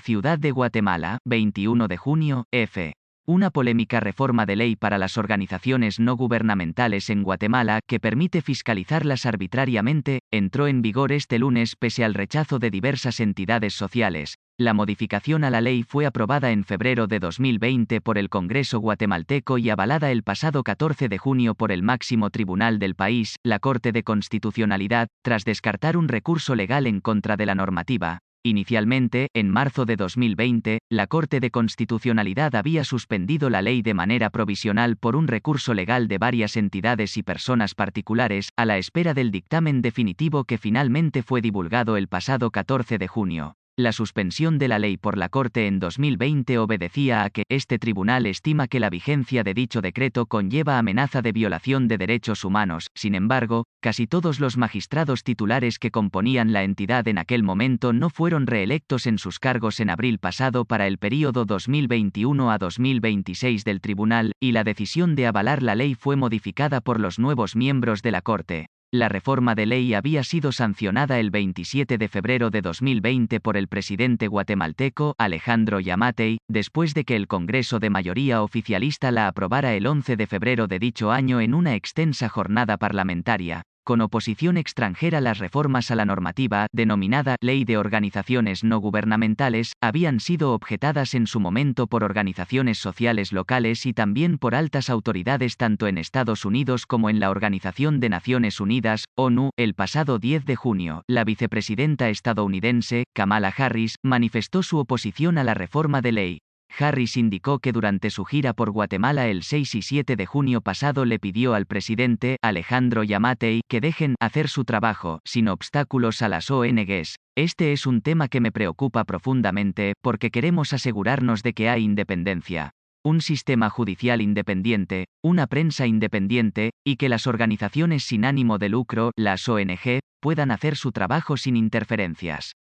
Ciudad de Guatemala, 21 de junio, f. Una polémica reforma de ley para las organizaciones no gubernamentales en Guatemala que permite fiscalizarlas arbitrariamente, entró en vigor este lunes pese al rechazo de diversas entidades sociales. La modificación a la ley fue aprobada en febrero de 2020 por el Congreso guatemalteco y avalada el pasado 14 de junio por el máximo tribunal del país, la Corte de Constitucionalidad, tras descartar un recurso legal en contra de la normativa. Inicialmente, en marzo de 2020, la Corte de Constitucionalidad había suspendido la ley de manera provisional por un recurso legal de varias entidades y personas particulares, a la espera del dictamen definitivo que finalmente fue divulgado el pasado 14 de junio. La suspensión de la ley por la Corte en 2020 obedecía a que este tribunal estima que la vigencia de dicho decreto conlleva amenaza de violación de derechos humanos. Sin embargo, casi todos los magistrados titulares que componían la entidad en aquel momento no fueron reelectos en sus cargos en abril pasado para el período 2021 a 2026 del tribunal, y la decisión de avalar la ley fue modificada por los nuevos miembros de la Corte. La reforma de ley había sido sancionada el 27 de febrero de 2020 por el presidente guatemalteco, Alejandro Yamatei, después de que el Congreso de mayoría oficialista la aprobara el 11 de febrero de dicho año en una extensa jornada parlamentaria. Con oposición extranjera, las reformas a la normativa, denominada Ley de Organizaciones No Gubernamentales, habían sido objetadas en su momento por organizaciones sociales locales y también por altas autoridades tanto en Estados Unidos como en la Organización de Naciones Unidas, ONU. El pasado 10 de junio, la vicepresidenta estadounidense, Kamala Harris, manifestó su oposición a la reforma de ley. Harris indicó que durante su gira por Guatemala el 6 y 7 de junio pasado le pidió al presidente, Alejandro Yamatei, que dejen hacer su trabajo, sin obstáculos a las ONGs. Este es un tema que me preocupa profundamente, porque queremos asegurarnos de que hay independencia, un sistema judicial independiente, una prensa independiente, y que las organizaciones sin ánimo de lucro, las ONG, puedan hacer su trabajo sin interferencias.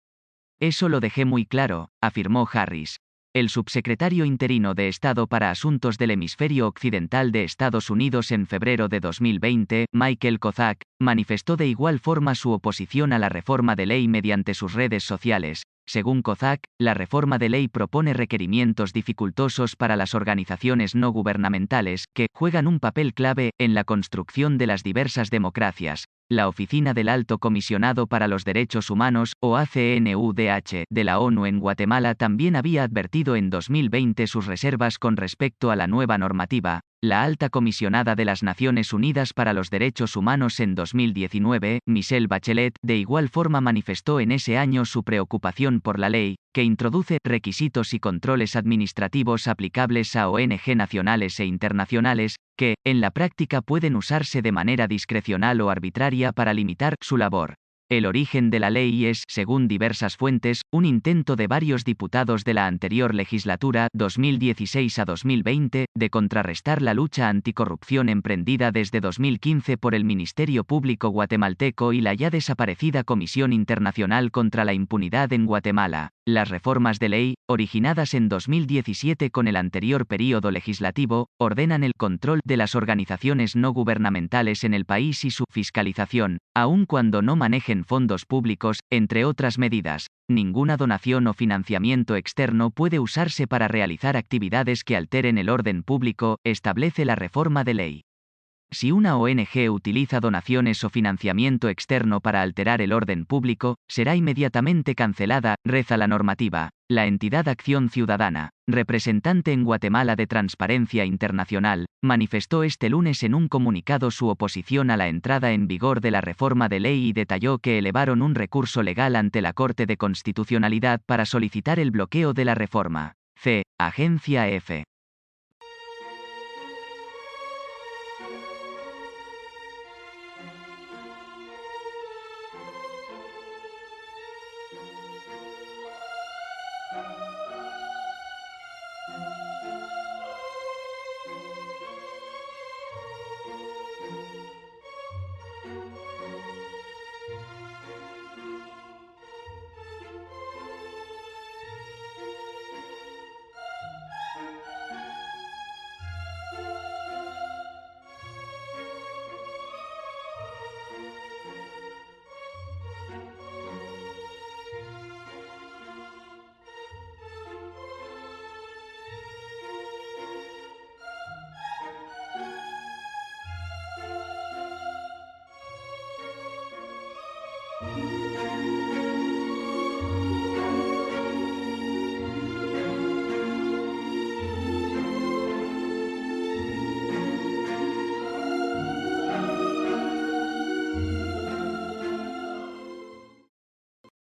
Eso lo dejé muy claro, afirmó Harris. El subsecretario interino de Estado para Asuntos del Hemisferio Occidental de Estados Unidos en febrero de 2020, Michael Kozak, manifestó de igual forma su oposición a la reforma de ley mediante sus redes sociales. Según Kozak, la reforma de ley propone requerimientos dificultosos para las organizaciones no gubernamentales, que juegan un papel clave en la construcción de las diversas democracias. La Oficina del Alto Comisionado para los Derechos Humanos, o ACNUDH, de la ONU en Guatemala también había advertido en 2020 sus reservas con respecto a la nueva normativa. La alta comisionada de las Naciones Unidas para los Derechos Humanos en 2019, Michelle Bachelet, de igual forma manifestó en ese año su preocupación por la ley, que introduce requisitos y controles administrativos aplicables a ONG nacionales e internacionales, que, en la práctica pueden usarse de manera discrecional o arbitraria para limitar su labor. El origen de la ley es, según diversas fuentes, un intento de varios diputados de la anterior legislatura, 2016 a 2020, de contrarrestar la lucha anticorrupción emprendida desde 2015 por el Ministerio Público guatemalteco y la ya desaparecida Comisión Internacional contra la Impunidad en Guatemala. Las reformas de ley, originadas en 2017 con el anterior período legislativo, ordenan el control de las organizaciones no gubernamentales en el país y su fiscalización, aun cuando no manejen fondos públicos, entre otras medidas. Ninguna donación o financiamiento externo puede usarse para realizar actividades que alteren el orden público, establece la reforma de ley. Si una ONG utiliza donaciones o financiamiento externo para alterar el orden público, será inmediatamente cancelada, reza la normativa. La entidad Acción Ciudadana, representante en Guatemala de Transparencia Internacional, manifestó este lunes en un comunicado su oposición a la entrada en vigor de la reforma de ley y detalló que elevaron un recurso legal ante la Corte de Constitucionalidad para solicitar el bloqueo de la reforma. Agencia EFE.